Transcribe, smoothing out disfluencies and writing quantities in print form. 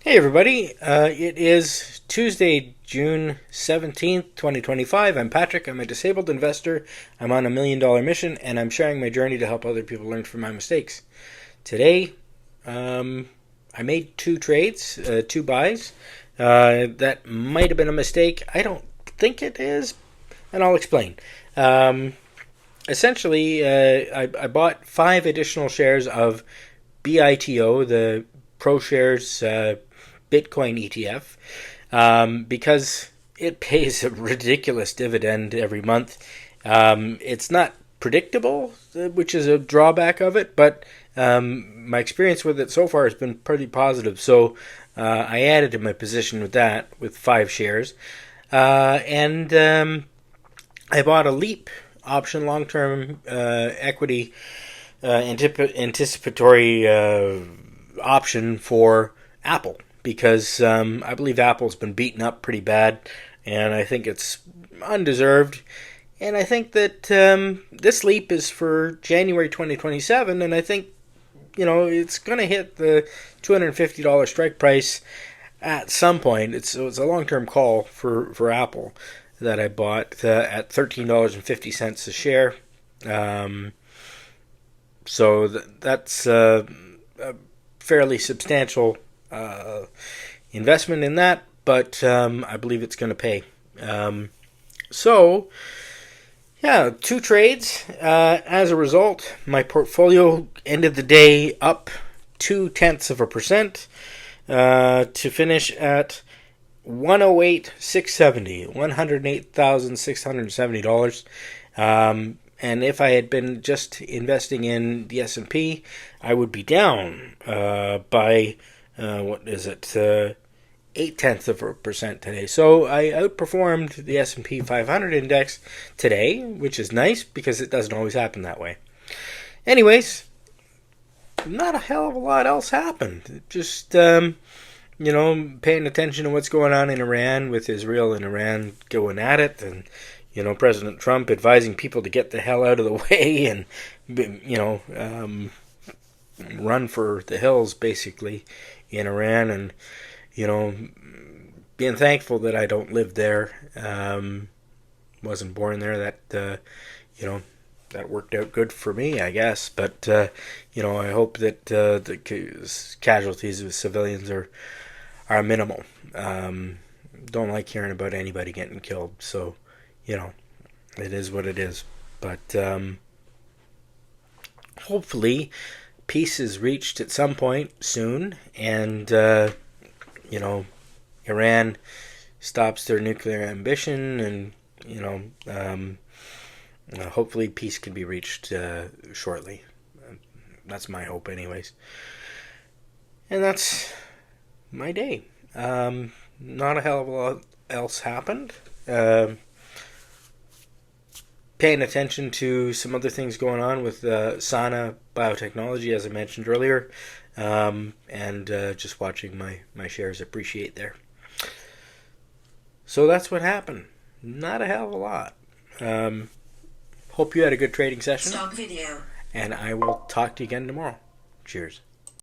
Hey everybody, it is Tuesday, June 17th, 2025. I'm Patrick. I'm a disabled investor. I'm on $1 million mission and I'm sharing my journey to help other people learn from my mistakes. Today, I made two trades, two buys. That might have been a mistake. I don't think it is, and I'll explain. Essentially, I bought 5 additional shares of BITO, the ProShares Bitcoin ETF, because it pays a ridiculous dividend every month. It's not predictable, which is a drawback of it, but my experience with it so far has been pretty positive. So I added to my position with that with 5 shares. And I bought a LEAP option, long-term equity anticipatory option for Apple, because I believe Apple's been beaten up pretty bad, and I think it's undeserved. And I think that this leap is for January 2027, and I think it's going to hit the $250 strike price at some point. It's a long-term call for Apple that I bought at $13.50 a share. So that's a fairly substantial investment in that, but I believe it's going to pay. So, yeah, 2 trades. As a result, my portfolio ended the day up 0.2% to finish at $108,670. And if I had been just investing in the S&P, I would be down by 0.8% today. So I outperformed the S&P 500 index today, which is nice because it doesn't always happen that way. Anyways, not a hell of a lot else happened. Just paying attention to what's going on in Iran, with Israel and Iran going at it, and President Trump advising people to get the hell out of the way and run for the hills, basically, in Iran. And being thankful that I don't live there, wasn't born there. That that worked out good for me, I guess. But I hope that the casualties of civilians are minimal. Don't like hearing about anybody getting killed. So it is what it is. But hopefully peace is reached at some point soon, and Iran stops their nuclear ambition, and hopefully peace can be reached shortly. That's my hope, anyways. And that's my day. Not a hell of a lot else happened. Paying attention to some other things going on with Sana Biotechnology, as I mentioned earlier, and just watching my shares appreciate there. So that's what happened. Not a hell of a lot. Hope you had a good trading session. Stop video. And I will talk to you again tomorrow. Cheers.